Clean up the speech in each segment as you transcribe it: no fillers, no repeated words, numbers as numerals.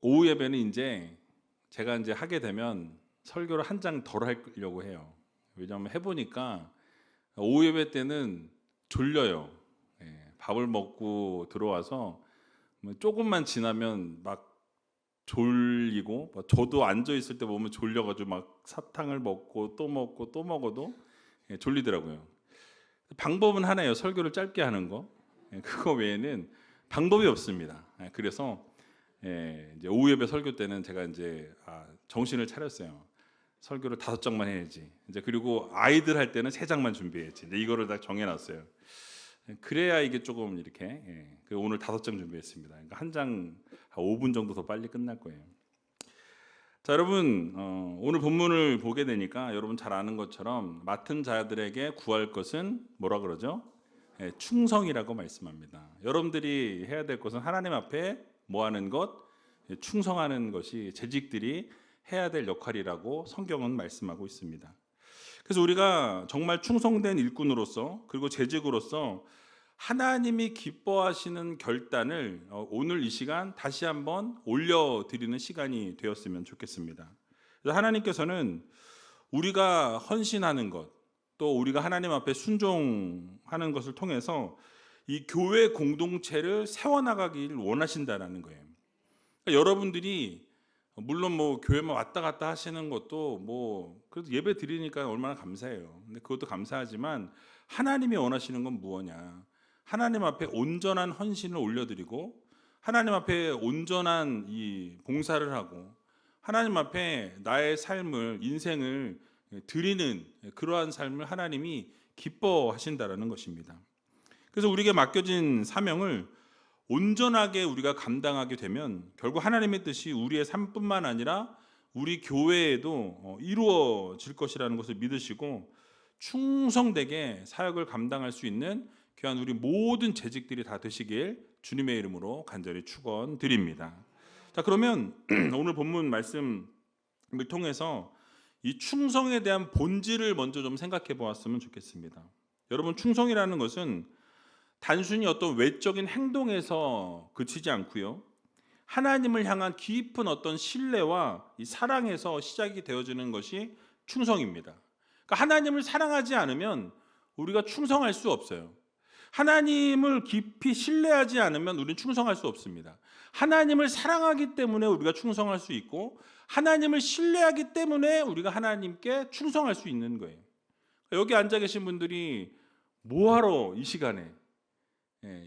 오후 예배는 이제 제가 이제 하게 되면 설교를 한 장 덜 하려고 해요. 왜냐하면 해보니까 오후 예배 때는 졸려요. 밥을 먹고 들어와서 뭐 조금만 지나면 막 졸리고, 저도 앉아 있을 때 보면 졸려가지고 막 사탕을 먹고 또 먹고 또 먹어도 졸리더라고요. 방법은 하나예요. 설교를 짧게 하는 거. 그거 외에는 방법이 없습니다. 그래서 이제 오후 예배 설교 때는 제가 이제 정신을 차렸어요. 설교를 5장만 해야지. 이제 그리고 아이들 할 때는 3장만 준비해야지. 이제 이거를 다 정해놨어요. 그래야 이게 조금 이렇게. 오늘 5장 준비했습니다. 그러니까 한 장 5분 정도 더 빨리 끝날 거예요. 자, 여러분, 오늘 본문을 보게 되니까 여러분 잘 아는 것처럼 맡은 자들에게 구할 것은 뭐라 그러죠? 충성이라고 말씀합니다. 여러분들이 해야 될 것은 하나님 앞에 뭐 하는 것? 충성하는 것이 재직들이 해야 될 역할이라고 성경은 말씀하고 있습니다. 그래서 우리가 정말 충성된 일꾼으로서 그리고 재직으로서 하나님이 기뻐하시는 결단을 오늘 이 시간 다시 한번 올려드리는 시간이 되었으면 좋겠습니다. 그래서 하나님께서는 우리가 헌신하는 것, 또 우리가 하나님 앞에 순종하는 것을 통해서 이 교회 공동체를 세워나가길 원하신다는 거예요. 그러니까 여러분들이 물론 뭐 교회만 왔다 갔다 하시는 것도 뭐 그래도 예배 드리니까 얼마나 감사해요. 근데 그것도 감사하지만 하나님이 원하시는 건 무엇냐? 하나님 앞에 온전한 헌신을 올려드리고 하나님 앞에 온전한 이 봉사를 하고 하나님 앞에 나의 삶을 인생을 드리는 그러한 삶을 하나님이 기뻐하신다라는 것입니다. 그래서 우리에게 맡겨진 사명을 온전하게 우리가 감당하게 되면 결국 하나님의 뜻이 우리의 삶뿐만 아니라 우리 교회에도 이루어질 것이라는 것을 믿으시고 충성되게 사역을 감당할 수 있는 귀한 우리 모든 재직들이 다 되시길 주님의 이름으로 간절히 축원드립니다. 자, 그러면 오늘 본문 말씀을 통해서 이 충성에 대한 본질을 먼저 좀 생각해 보았으면 좋겠습니다. 여러분, 충성이라는 것은 단순히 어떤 외적인 행동에서 그치지 않고요, 하나님을 향한 깊은 어떤 신뢰와 이 사랑에서 시작이 되어지는 것이 충성입니다. 그러니까 하나님을 사랑하지 않으면 우리가 충성할 수 없어요. 하나님을 깊이 신뢰하지 않으면 우리는 충성할 수 없습니다. 하나님을 사랑하기 때문에 우리가 충성할 수 있고 하나님을 신뢰하기 때문에 우리가 하나님께 충성할 수 있는 거예요. 여기 앉아 계신 분들이 뭐하러 이 시간에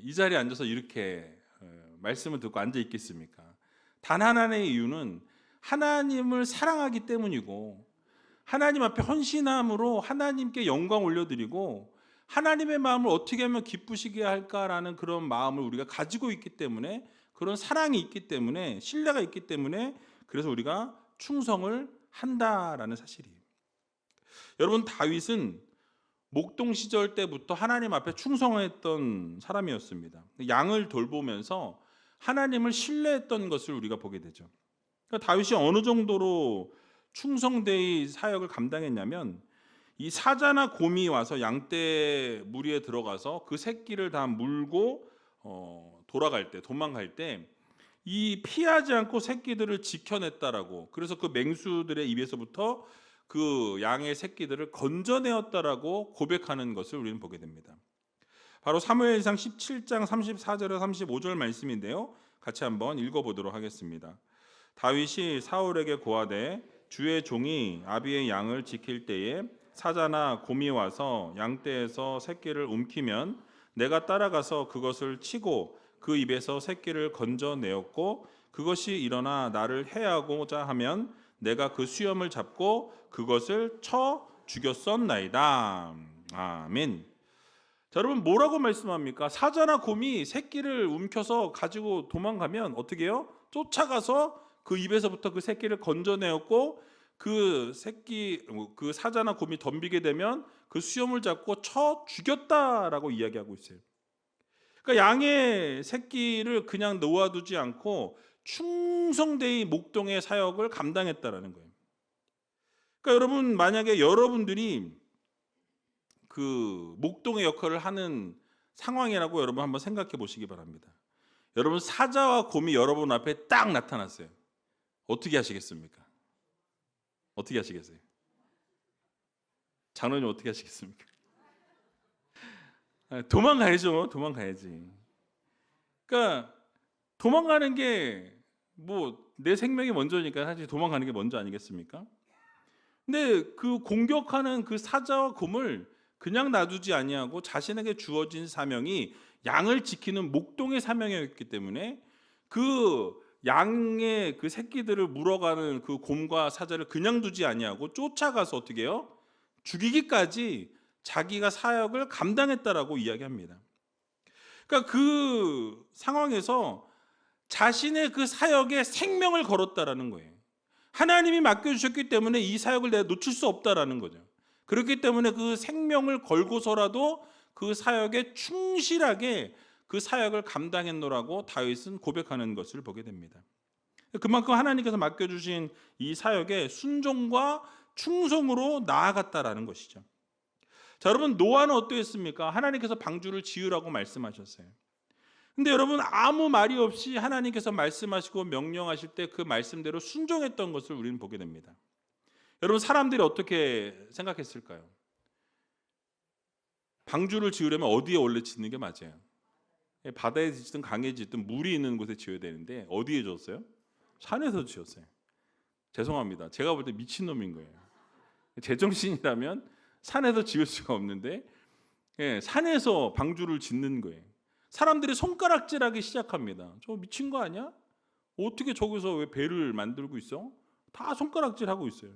이 자리에 앉아서 이렇게 말씀을 듣고 앉아 있겠습니까? 단 하나의 이유는 하나님을 사랑하기 때문이고 하나님 앞에 헌신함으로 하나님께 영광 올려드리고 하나님의 마음을 어떻게 하면 기쁘시게 할까라는 그런 마음을 우리가 가지고 있기 때문에, 그런 사랑이 있기 때문에, 신뢰가 있기 때문에 그래서 우리가 충성을 한다라는 사실이에요. 여러분, 다윗은 목동 시절 때부터 하나님 앞에 충성했던 사람이었습니다. 양을 돌보면서 하나님을 신뢰했던 것을 우리가 보게 되죠. 그러니까 다윗이 어느 정도로 충성되이 사역을 감당했냐면 이 사자나 곰이 와서 양떼 무리에 들어가서 그 새끼를 다 물고 도망갈 때 이 피하지 않고 새끼들을 지켜냈다라고, 그래서 그 맹수들의 입에서부터 그 양의 새끼들을 건져내었다라고 고백하는 것을 우리는 보게 됩니다. 바로 사무엘상 17장 34절에서 35절 말씀인데요, 같이 한번 읽어보도록 하겠습니다. 다윗이 사울에게 고하되 주의 종이 아비의 양을 지킬 때에 사자나 곰이 와서 양떼에서 새끼를 움키면 내가 따라가서 그것을 치고 그 입에서 새끼를 건져내었고 그것이 일어나 나를 해하고자 하면 내가 그 수염을 잡고 그것을 쳐 죽였었나이다. 아멘. 자, 여러분, 뭐라고 말씀합니까? 사자나 곰이 새끼를 움켜서 가지고 도망가면 어떻게 해요? 쫓아가서 그 입에서부터 그 새끼를 건져내었고 그 사자나 곰이 덤비게 되면 그 수염을 잡고 쳐 죽였다라고 이야기하고 있어요. 그러니까 양의 새끼를 그냥 놓아두지 않고 충성되이 목동의 사역을 감당했다라는 거예요. 그러니까 여러분, 만약에 여러분들이 그 목동의 역할을 하는 상황이라고 여러분 한번 생각해 보시기 바랍니다. 여러분, 사자와 곰이 여러분 앞에 딱 나타났어요. 어떻게 하시겠습니까? 어떻게 하시겠어요? 장로님 어떻게 하시겠습니까? 도망가야죠. 도망가야지. 그러니까 도망가는 게 뭐 내 생명이 먼저니까 사실 도망가는 게 먼저 아니겠습니까? 근데 그 공격하는 그 사자와 곰을 그냥 놔두지 아니하고 자신에게 주어진 사명이 양을 지키는 목동의 사명이었기 때문에 그 양의 그 새끼들을 물어가는 그 곰과 사자를 그냥 두지 아니하고 쫓아가서 어떻게 해요? 죽이기까지 자기가 사역을 감당했다라고 이야기합니다. 그러니까 그 상황에서 자신의 그 사역에 생명을 걸었다라는 거예요. 하나님이 맡겨주셨기 때문에 이 사역을 내가 놓칠 수 없다라는 거죠. 그렇기 때문에 그 생명을 걸고서라도 그 사역에 충실하게 그 사역을 감당했노라고 다윗은 고백하는 것을 보게 됩니다. 그만큼 하나님께서 맡겨주신 이 사역에 순종과 충성으로 나아갔다라는 것이죠. 자, 여러분, 노아는 어떠했습니까? 하나님께서 방주를 지으라고 말씀하셨어요. 근데 여러분, 아무 말이 없이 하나님께서 말씀하시고 명령하실 때 그 말씀대로 순종했던 것을 우리는 보게 됩니다. 여러분, 사람들이 어떻게 생각했을까요? 방주를 지으려면 어디에 원래 짓는 게 맞아요? 바다에 짓든 강에 짓든 물이 있는 곳에 지어야 되는데 어디에 지었어요? 산에서 지었어요. 죄송합니다. 제가 볼 때 미친놈인 거예요. 제정신이라면 산에서 지을 수가 없는데 산에서 방주를 짓는 거예요. 사람들이 손가락질하기 시작합니다. 저 미친 거 아니야? 어떻게 저기서 왜 배를 만들고 있어? 다 손가락질하고 있어요.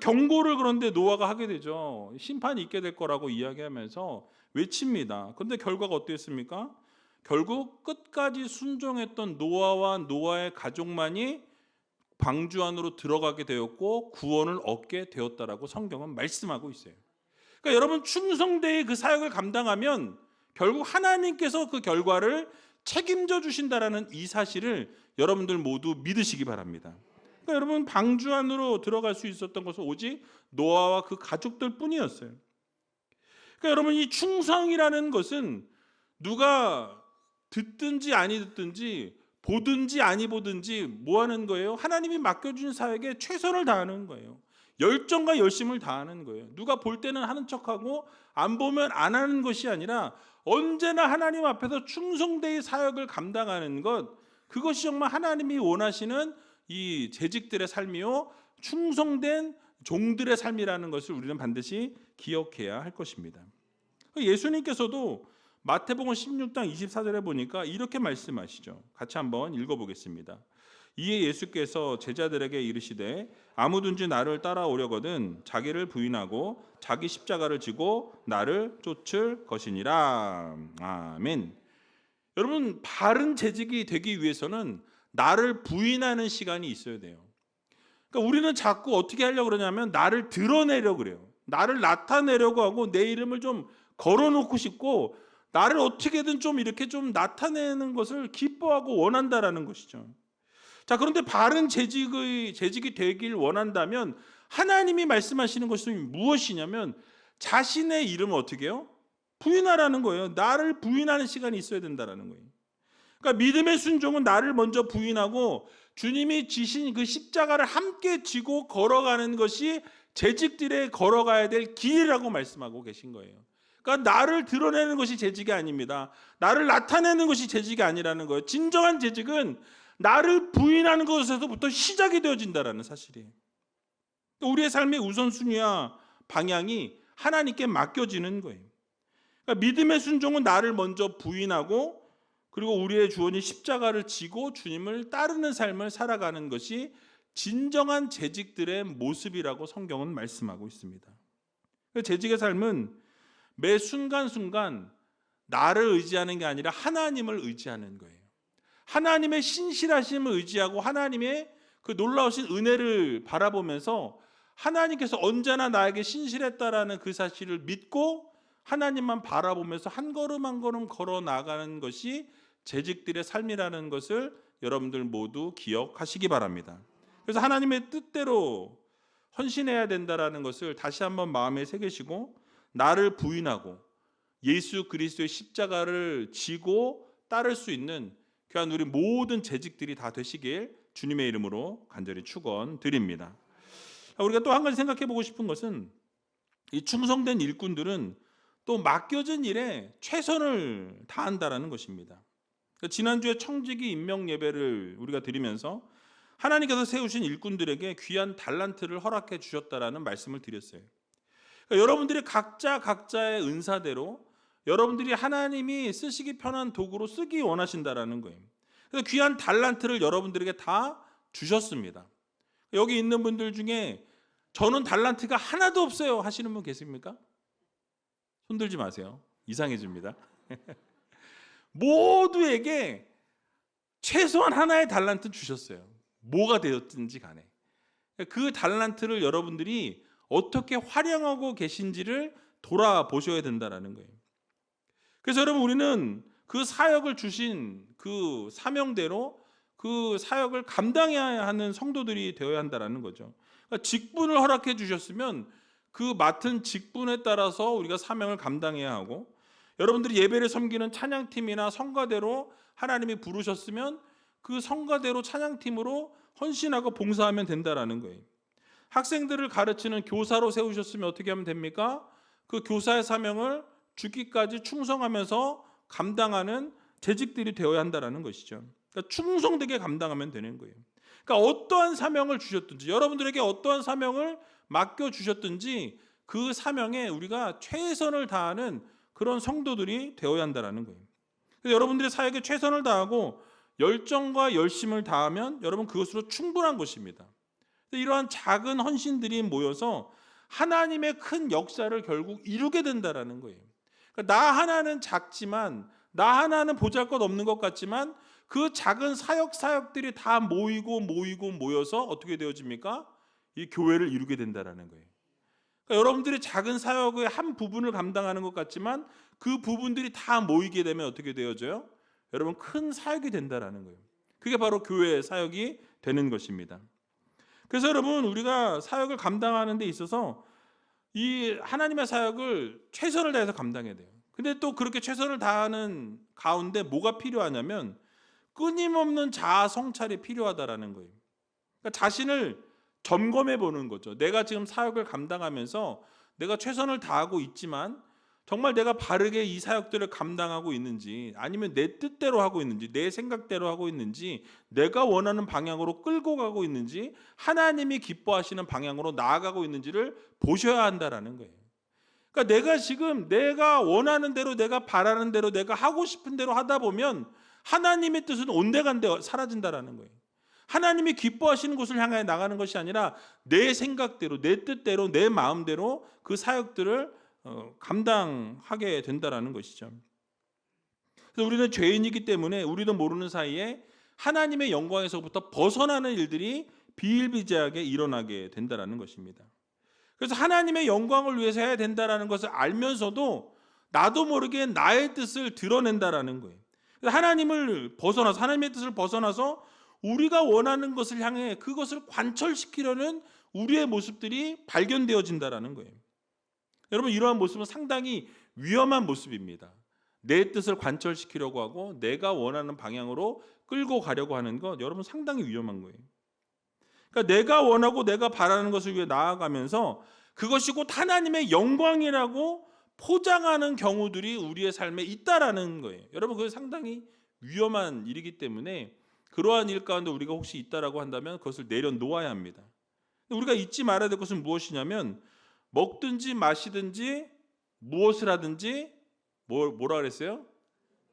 경고를 그런데 노아가 하게 되죠. 심판이 있게 될 거라고 이야기하면서 외칩니다. 그런데 결과가 어땠습니까? 결국 끝까지 순종했던 노아와 노아의 가족만이 방주 안으로 들어가게 되었고 구원을 얻게 되었다라고 성경은 말씀하고 있어요. 그러니까 여러분, 충성되이 그 사역을 감당하면 결국 하나님께서 그 결과를 책임져 주신다라는 이 사실을 여러분들 모두 믿으시기 바랍니다. 그러니까 여러분, 방주 안으로 들어갈 수 있었던 것은 오직 노아와 그 가족들 뿐이었어요. 그러니까 여러분, 이 충성이라는 것은 누가 듣든지 아니 듣든지 보든지 아니 보든지 뭐 하는 거예요? 하나님이 맡겨준 사역에 최선을 다하는 거예요. 열정과 열심을 다하는 거예요. 누가 볼 때는 하는 척하고 안 보면 안 하는 것이 아니라 언제나 하나님 앞에서 충성되이 사역을 감당하는 것, 그것이 정말 하나님이 원하시는 이 재직들의 삶이요, 충성된 종들의 삶이라는 것을 우리는 반드시 기억해야 할 것입니다. 예수님께서도 마태복음 16장 24절에 보니까 이렇게 말씀하시죠. 같이 한번 읽어보겠습니다. 이에 예수께서 제자들에게 이르시되 아무든지 나를 따라오려거든 자기를 부인하고 자기 십자가를 지고 나를 쫓을 것이니라. 아멘. 여러분, 바른 재직이 되기 위해서는 나를 부인하는 시간이 있어야 돼요. 그러니까 우리는 자꾸 어떻게 하려고 그러냐면 나를 드러내려고 그래요. 나를 나타내려고 하고 내 이름을 좀 걸어놓고 싶고 나를 어떻게든 좀 이렇게 좀 나타내는 것을 기뻐하고 원한다라는 것이죠. 자, 그런데 바른 재직이 되길 원한다면 하나님이 말씀하시는 것이 무엇이냐면 자신의 이름을 어떻게 해요? 부인하라는 거예요. 나를 부인하는 시간이 있어야 된다라는 거예요. 그러니까 믿음의 순종은 나를 먼저 부인하고 주님이 지신 그 십자가를 함께 지고 걸어가는 것이 재직들의 걸어가야 될 길이라고 말씀하고 계신 거예요. 그러니까 나를 드러내는 것이 재직이 아닙니다. 나를 나타내는 것이 재직이 아니라는 거예요. 진정한 재직은 나를 부인하는 것에서부터 시작이 되어진다는 사실이에요. 우리의 삶의 우선순위와 방향이 하나님께 맡겨지는 거예요. 그러니까 믿음의 순종은 나를 먼저 부인하고 그리고 우리의 주원인 십자가를 지고 주님을 따르는 삶을 살아가는 것이 진정한 재직들의 모습이라고 성경은 말씀하고 있습니다. 재직의 삶은 매 순간순간 나를 의지하는 게 아니라 하나님을 의지하는 거예요. 하나님의 신실하심을 의지하고 하나님의 그 놀라우신 은혜를 바라보면서 하나님께서 언제나 나에게 신실했다라는 그 사실을 믿고 하나님만 바라보면서 한 걸음 한 걸음 걸어 나가는 것이 재직들의 삶이라는 것을 여러분들 모두 기억하시기 바랍니다. 그래서 하나님의 뜻대로 헌신해야 된다라는 것을 다시 한번 마음에 새기시고 나를 부인하고 예수 그리스도의 십자가를 지고 따를 수 있는 귀한 우리 모든 재직들이 다 되시길 주님의 이름으로 간절히 축원드립니다. 우리가 또 한 가지 생각해 보고 싶은 것은 이 충성된 일꾼들은 또 맡겨진 일에 최선을 다한다라는 것입니다. 지난주에 청지기 임명 예배를 우리가 드리면서 하나님께서 세우신 일꾼들에게 귀한 달란트를 허락해 주셨다라는 말씀을 드렸어요. 그러니까 여러분들이 각자의 은사대로 여러분들이 하나님이 쓰시기 편한 도구로 쓰기 원하신다라는 거예요. 그래서 귀한 달란트를 여러분들에게 다 주셨습니다. 여기 있는 분들 중에 저는 달란트가 하나도 없어요 하시는 분 계십니까? 손들지 마세요. 이상해집니다. 모두에게 최소한 하나의 달란트 주셨어요. 뭐가 되었든지 간에. 그 달란트를 여러분들이 어떻게 활용하고 계신지를 돌아보셔야 된다는 거예요. 그래서 여러분 우리는 그 사역을 주신 그 사명대로 그 사역을 감당해야 하는 성도들이 되어야 한다는 거죠. 그러니까 직분을 허락해 주셨으면 그 맡은 직분에 따라서 우리가 사명을 감당해야 하고, 여러분들이 예배를 섬기는 찬양팀이나 성가대로 하나님이 부르셨으면 그 성가대로 찬양팀으로 헌신하고 봉사하면 된다라는 거예요. 학생들을 가르치는 교사로 세우셨으면 어떻게 하면 됩니까? 그 교사의 사명을 죽기까지 충성하면서 감당하는 재직들이 되어야 한다라는 것이죠. 그러니까 충성되게 감당하면 되는 거예요. 그러니까 어떠한 사명을 주셨든지, 여러분들에게 어떠한 사명을 맡겨 주셨든지 그 사명에 우리가 최선을 다하는 그런 성도들이 되어야 한다라는 거예요. 그래서 여러분들의 사역에 최선을 다하고 열정과 열심을 다하면 여러분 그것으로 충분한 것입니다. 이러한 작은 헌신들이 모여서 하나님의 큰 역사를 결국 이루게 된다라는 거예요. 그러니까 나 하나는 작지만, 나 하나는 보잘것없는 것 같지만 그 작은 사역들이 다 모여서 어떻게 되어집니까? 이 교회를 이루게 된다라는 거예요. 그러니까 여러분들이 작은 사역의 한 부분을 감당하는 것 같지만 그 부분들이 다 모이게 되면 어떻게 되어져요? 여러분 큰 사역이 된다라는 거예요. 그게 바로 교회의 사역이 되는 것입니다. 그래서 여러분 우리가 사역을 감당하는 데 있어서 이 하나님의 사역을 최선을 다해서 감당해야 돼요. 근데 또 그렇게 최선을 다하는 가운데 뭐가 필요하냐면 끊임없는 자아 성찰이 필요하다라는 거예요. 그러니까 자신을 점검해 보는 거죠. 내가 지금 사역을 감당하면서 내가 최선을 다하고 있지만 정말 내가 바르게 이 사역들을 감당하고 있는지, 아니면 내 뜻대로 하고 있는지, 내 생각대로 하고 있는지, 내가 원하는 방향으로 끌고 가고 있는지, 하나님이 기뻐하시는 방향으로 나아가고 있는지를 보셔야 한다라는 거예요. 그러니까 내가 지금 내가 원하는 대로, 내가 바라는 대로, 내가 하고 싶은 대로 하다 보면 하나님의 뜻은 온데간데 사라진다라는 거예요. 하나님이 기뻐하시는 곳을 향해 나가는 것이 아니라 내 생각대로, 내 뜻대로, 내 마음대로 그 사역들을 감당하게 된다라는 것이죠. 그래서 우리는 죄인이기 때문에 우리도 모르는 사이에 하나님의 영광에서부터 벗어나는 일들이 비일비재하게 일어나게 된다라는 것입니다. 그래서 하나님의 영광을 위해서 해야 된다라는 것을 알면서도 나도 모르게 나의 뜻을 드러낸다라는 거예요. 그래서 하나님의 뜻을 벗어나서 우리가 원하는 것을 향해 그것을 관철시키려는 우리의 모습들이 발견되어진다라는 거예요. 여러분 이러한 모습은 상당히 위험한 모습입니다. 내 뜻을 관철시키려고 하고 내가 원하는 방향으로 끌고 가려고 하는 것, 여러분 상당히 위험한 거예요. 그러니까 내가 원하고 내가 바라는 것을 위해 나아가면서 그것이 곧 하나님의 영광이라고 포장하는 경우들이 우리의 삶에 있다라는 거예요. 여러분 그게 상당히 위험한 일이기 때문에 그러한 일 가운데 우리가 혹시 있다라고 한다면 그것을 내려놓아야 합니다. 우리가 잊지 말아야 될 것은 무엇이냐면 먹든지 마시든지 무엇을 하든지 뭐라 그랬어요?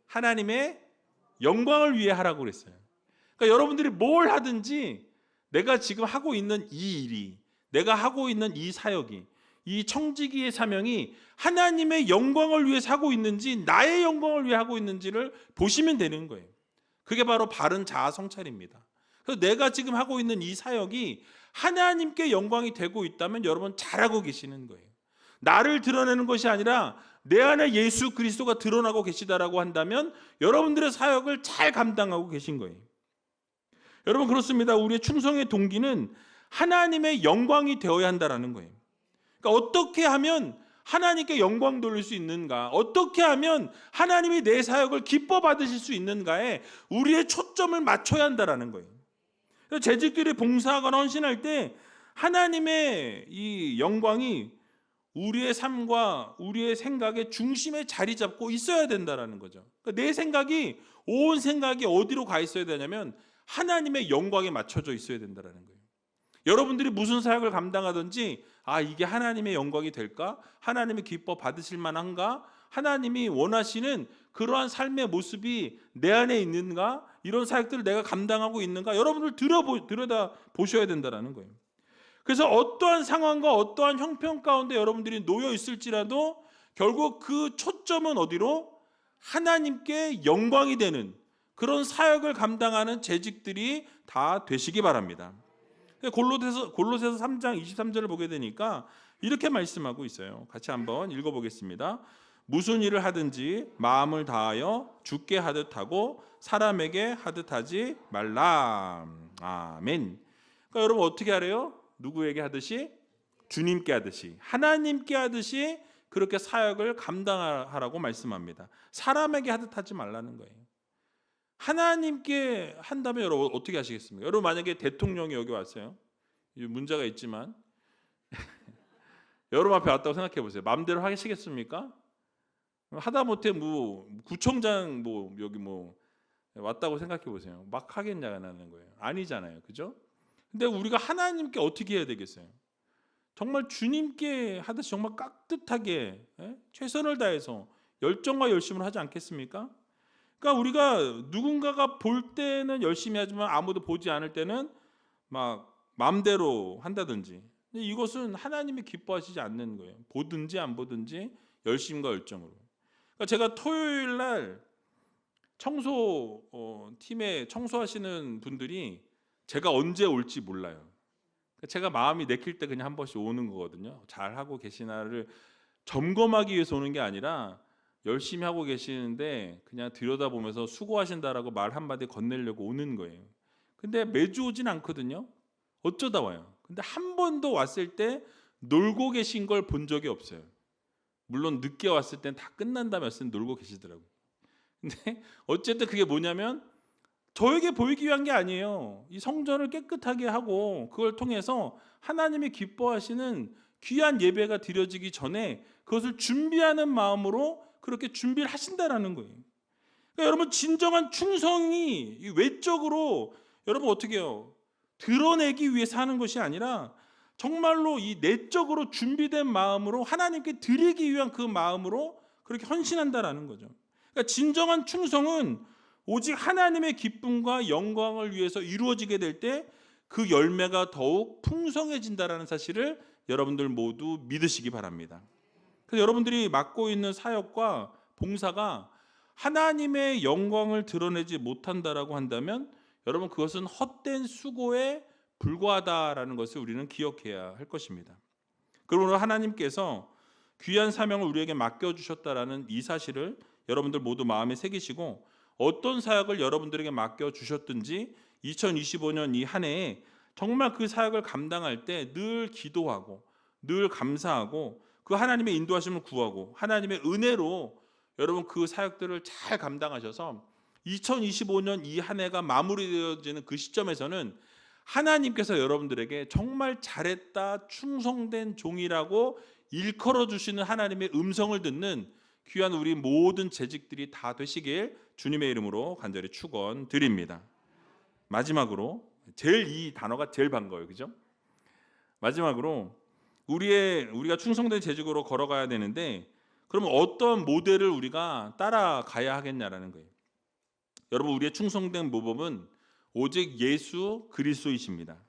하나님의 영광을 위해 하라고 그랬어요. 그러니까 여러분들이 뭘 하든지 내가 지금 하고 있는 이 일이, 내가 하고 있는 이 사역이, 이 청지기의 사명이 하나님의 영광을 위해 하고 있는지 나의 영광을 위해 하고 있는지를 보시면 되는 거예요. 그게 바로 바른 자아 성찰입니다. 그래서 내가 지금 하고 있는 이 사역이 하나님께 영광이 되고 있다면 여러분 잘하고 계시는 거예요. 나를 드러내는 것이 아니라 내 안에 예수 그리스도가 드러나고 계시다라고 한다면 여러분들의 사역을 잘 감당하고 계신 거예요. 여러분 그렇습니다. 우리의 충성의 동기는 하나님의 영광이 되어야 한다라는 거예요. 그러니까 어떻게 하면 하나님께 영광 돌릴 수 있는가, 어떻게 하면 하나님이 내 사역을 기뻐 받으실 수 있는가에 우리의 초점을 맞춰야 한다라는 거예요. 재직들이 봉사하거나 헌신할 때 하나님의 이 영광이 우리의 삶과 우리의 생각의 중심에 자리 잡고 있어야 된다라는 거죠. 그러니까 내 생각이, 온 생각이 어디로 가 있어야 되냐면 하나님의 영광에 맞춰져 있어야 된다라는 거예요. 여러분들이 무슨 사역을 감당하든지 이게 하나님의 영광이 될까? 하나님이 기뻐 받으실 만한가? 하나님이 원하시는 그러한 삶의 모습이 내 안에 있는가? 이런 사역들을 내가 감당하고 있는가? 여러분들 들여다 보셔야 된다는 거예요. 그래서 어떠한 상황과 어떠한 형편 가운데 여러분들이 놓여 있을지라도 결국 그 초점은 어디로? 하나님께 영광이 되는 그런 사역을 감당하는 재직들이 다 되시기 바랍니다. 골로새서 3장 23절을 보게 되니까 이렇게 말씀하고 있어요. 같이 한번 읽어보겠습니다. 무슨 일을 하든지 마음을 다하여 주께 하듯 하고 사람에게 하듯 하지 말라. 아멘. 그러니까 여러분 어떻게 하래요? 누구에게 하듯이? 주님께 하듯이, 하나님께 하듯이 그렇게 사역을 감당하라고 말씀합니다. 사람에게 하듯 하지 말라는 거예요. 하나님께 한다면 여러분 어떻게 하시겠습니까? 여러분 만약에 대통령이 여기 왔어요. 문제가 있지만 여러분 앞에 왔다고 생각해 보세요. 마음대로 하시겠습니까? 하다못해 구청장 여기 왔다고 생각해 보세요. 막 하겠냐는 거예요. 아니잖아요. 그죠? 근데 우리가 하나님께 어떻게 해야 되겠어요? 정말 주님께 하듯이 정말 깍듯하게 최선을 다해서 열정과 열심을 하지 않겠습니까? 그러니까 우리가 누군가가 볼 때는 열심히 하지만 아무도 보지 않을 때는 막 마음대로 한다든지, 이것은 하나님이 기뻐하시지 않는 거예요. 보든지 안 보든지 열심과 열정으로. 그러니까 제가 토요일 날 팀에 청소하시는 분들이 제가 언제 올지 몰라요. 제가 마음이 내킬 때 그냥 한 번씩 오는 거거든요. 잘 하고 계시나를 점검하기 위해서 오는 게 아니라 열심히 하고 계시는데 그냥 들여다보면서 수고하신다라고 말 한마디 건네려고 오는 거예요. 근데 매주 오진 않거든요. 어쩌다 와요. 근데 한 번도 왔을 때 놀고 계신 걸 본 적이 없어요. 물론 늦게 왔을 땐 다 끝난 다음에 왔을 땐 놀고 계시더라고요. 근데 어쨌든 그게 뭐냐면 저에게 보이기 위한 게 아니에요. 이 성전을 깨끗하게 하고 그걸 통해서 하나님이 기뻐하시는 귀한 예배가 드려지기 전에 그것을 준비하는 마음으로 그렇게 준비를 하신다라는 거예요. 그러니까 여러분 진정한 충성이 외적으로 여러분 어떻게 해요? 드러내기 위해서 하는 것이 아니라 정말로 이 내적으로 준비된 마음으로 하나님께 드리기 위한 그 마음으로 그렇게 헌신한다라는 거죠. 그러니까 진정한 충성은 오직 하나님의 기쁨과 영광을 위해서 이루어지게 될 때 그 열매가 더욱 풍성해진다라는 사실을 여러분들 모두 믿으시기 바랍니다. 그래서 여러분들이 맡고 있는 사역과 봉사가 하나님의 영광을 드러내지 못한다라고 한다면 여러분 그것은 헛된 수고에 불과하다라는 것을 우리는 기억해야 할 것입니다. 그러므로 하나님께서 귀한 사명을 우리에게 맡겨주셨다라는 이 사실을 여러분들 모두 마음에 새기시고 어떤 사역을 여러분들에게 맡겨주셨든지 2025년 이 한 해에 정말 그 사역을 감당할 때 늘 기도하고 늘 감사하고 그 하나님의 인도하심을 구하고 하나님의 은혜로 여러분 그 사역들을 잘 감당하셔서 2025년 이 한 해가 마무리되어지는 그 시점에서는 하나님께서 여러분들에게 정말 잘했다, 충성된 종이라고 일컬어 주시는 하나님의 음성을 듣는 귀한 우리 모든 재직들이 다 되시길 주님의 이름으로 간절히 축원드립니다. 마지막으로 이 단어가 제일 반가워요, 그죠? 마지막으로 우리가 충성된 재직으로 걸어가야 되는데 그러면 어떤 모델을 우리가 따라가야 하겠냐라는 거예요. 여러분 우리의 충성된 모범은 오직 예수 그리스도이십니다.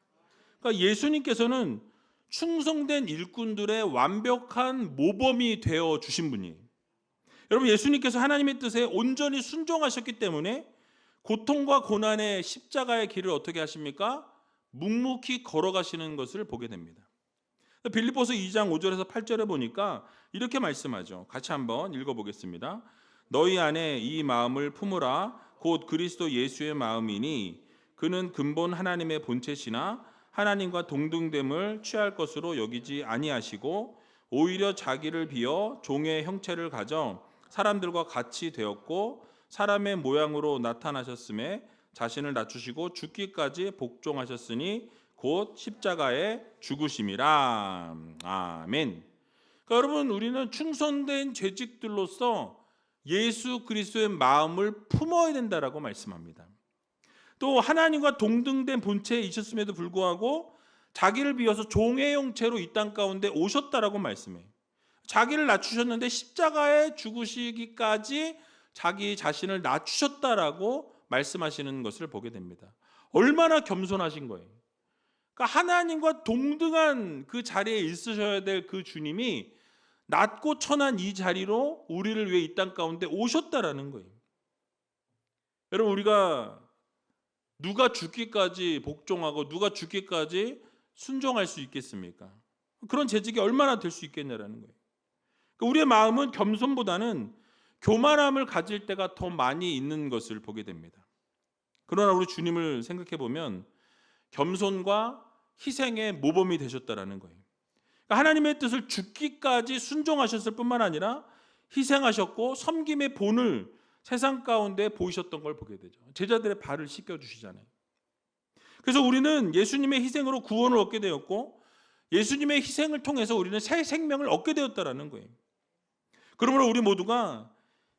그러니까 예수님께서는 충성된 일꾼들의 완벽한 모범이 되어 주신 분이에요. 여러분 예수님께서 하나님의 뜻에 온전히 순종하셨기 때문에 고통과 고난의 십자가의 길을 어떻게 하십니까? 묵묵히 걸어가시는 것을 보게 됩니다. 빌립보서 2장 5절에서 8절에 보니까 이렇게 말씀하죠. 같이 한번 읽어보겠습니다. 너희 안에 이 마음을 품으라 곧 그리스도 예수의 마음이니 그는 근본 하나님의 본체시나 하나님과 동등됨을 취할 것으로 여기지 아니하시고 오히려 자기를 비어 종의 형체를 가져 사람들과 같이 되었고 사람의 모양으로 나타나셨음에 자신을 낮추시고 죽기까지 복종하셨으니 곧 십자가에 죽으심이라. 아멘. 그러니까 여러분, 우리는 충성된 죄직들로서 예수 그리스도의 마음을 품어야 된다라고 말씀합니다. 또 하나님과 동등된 본체에 있었음에도 불구하고 자기를 비워서 종의 형체로 이 땅 가운데 오셨다라고 말씀해요. 자기를 낮추셨는데 십자가에 죽으시기까지 자기 자신을 낮추셨다라고 말씀하시는 것을 보게 됩니다. 얼마나 겸손하신 거예요. 그러니까 하나님과 동등한 그 자리에 있으셔야 될 그 주님이 낮고 천한 이 자리로 우리를 위해 이 땅 가운데 오셨다라는 거예요. 여러분, 우리가 누가 죽기까지 복종하고 누가 죽기까지 순종할 수 있겠습니까? 그런 재직이 얼마나 될 수 있겠냐라는 거예요. 그러니까 우리의 마음은 겸손보다는 교만함을 가질 때가 더 많이 있는 것을 보게 됩니다. 그러나 우리 주님을 생각해 보면 겸손과 희생의 모범이 되셨다라는 거예요. 그러니까 하나님의 뜻을 죽기까지 순종하셨을 뿐만 아니라 희생하셨고 섬김의 본을 세상 가운데 보이셨던 걸 보게 되죠. 제자들의 발을 씻겨주시잖아요. 그래서 우리는 예수님의 희생으로 구원을 얻게 되었고 예수님의 희생을 통해서 우리는 새 생명을 얻게 되었다라는 거예요. 그러므로 우리 모두가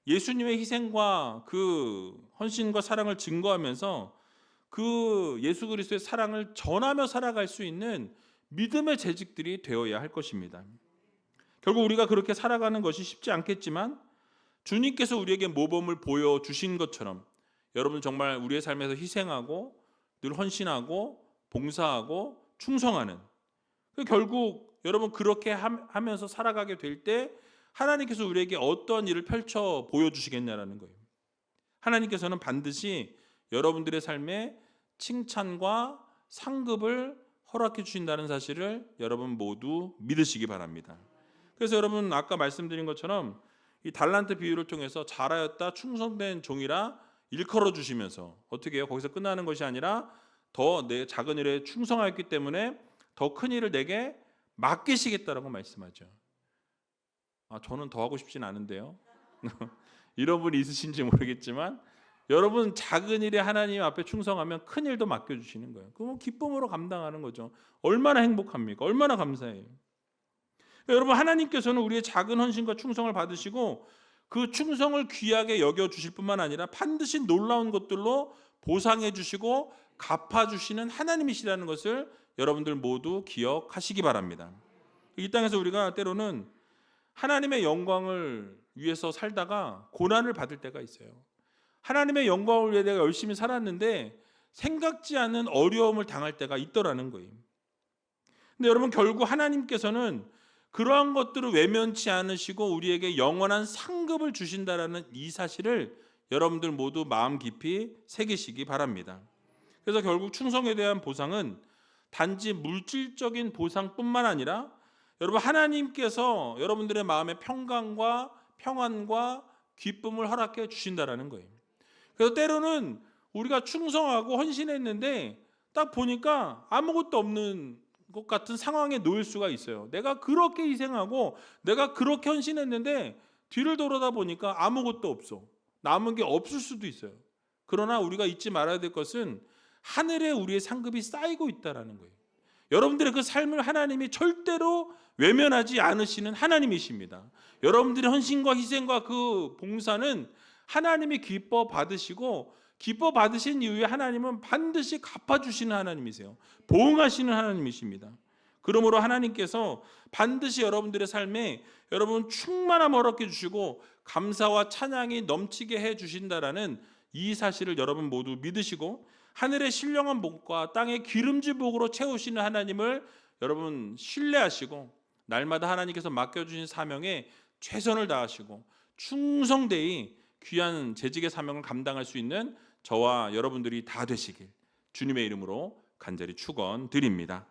예수님의 희생과 그 헌신과 사랑을 증거하면서 그 예수 그리스도의 사랑을 전하며 살아갈 수 있는 믿음의 재직들이 되어야 할 것입니다. 결국 우리가 그렇게 살아가는 것이 쉽지 않겠지만 주님께서 우리에게 모범을 보여주신 것처럼 여러분 정말 우리의 삶에서 희생하고 늘 헌신하고 봉사하고 충성하는, 결국 여러분 그렇게 하면서 살아가게 될 때 하나님께서 우리에게 어떤 일을 펼쳐 보여주시겠냐라는 거예요. 하나님께서는 반드시 여러분들의 삶에 칭찬과 상급을 허락해 주신다는 사실을 여러분 모두 믿으시기 바랍니다. 그래서 여러분 아까 말씀드린 것처럼 이 달란트 비유를 통해서 잘하였다 충성된 종이라 일컬어 주시면서 어떻게 해요? 거기서 끝나는 것이 아니라 더 내 작은 일에 충성하였기 때문에 더 큰 일을 내게 맡기시겠다라고 말씀하죠. 저는 더 하고 싶진 않은데요. 이런 분이 있으신지 모르겠지만 여러분 작은 일에 하나님 앞에 충성하면 큰 일도 맡겨주시는 거예요. 그럼 기쁨으로 감당하는 거죠. 얼마나 행복합니까? 얼마나 감사해요. 여러분 하나님께서는 우리의 작은 헌신과 충성을 받으시고 그 충성을 귀하게 여겨주실 뿐만 아니라 반드시 놀라운 것들로 보상해 주시고 갚아주시는 하나님이시라는 것을 여러분들 모두 기억하시기 바랍니다. 이 땅에서 우리가 때로는 하나님의 영광을 위해서 살다가 고난을 받을 때가 있어요. 하나님의 영광을 위해 내가 열심히 살았는데 생각지 않은 어려움을 당할 때가 있더라는 거예요. 근데 여러분 결국 하나님께서는 그러한 것들을 외면치 않으시고 우리에게 영원한 상급을 주신다라는 이 사실을 여러분들 모두 마음 깊이 새기시기 바랍니다. 그래서 결국 충성에 대한 보상은 단지 물질적인 보상뿐만 아니라 여러분 하나님께서 여러분들의 마음에 평강과 평안과 기쁨을 허락해 주신다라는 거예요. 그래서 때로는 우리가 충성하고 헌신했는데 딱 보니까 아무것도 없는 것 같은 상황에 놓일 수가 있어요. 내가 그렇게 희생하고 내가 그렇게 헌신했는데 뒤를 돌아다 보니까 아무것도 없어. 남은 게 없을 수도 있어요. 그러나 우리가 잊지 말아야 될 것은 하늘에 우리의 상급이 쌓이고 있다는 거예요. 여러분들의 그 삶을 하나님이 절대로 외면하지 않으시는 하나님이십니다. 여러분들의 헌신과 희생과 그 봉사는 하나님이 기뻐 받으시고 기뻐 받으신 이후에 하나님은 반드시 갚아주시는 하나님이세요. 보응하시는 하나님이십니다. 그러므로 하나님께서 반드시 여러분들의 삶에 여러분 충만함 허락해 주시고 감사와 찬양이 넘치게 해 주신다라는 이 사실을 여러분 모두 믿으시고 하늘의 신령한 복과 땅의 기름진 복으로 채우시는 하나님을 여러분 신뢰하시고 날마다 하나님께서 맡겨주신 사명에 최선을 다하시고 충성되이 귀한 재직의 사명을 감당할 수 있는 저와 여러분들이 다 되시길 주님의 이름으로 간절히 축원드립니다.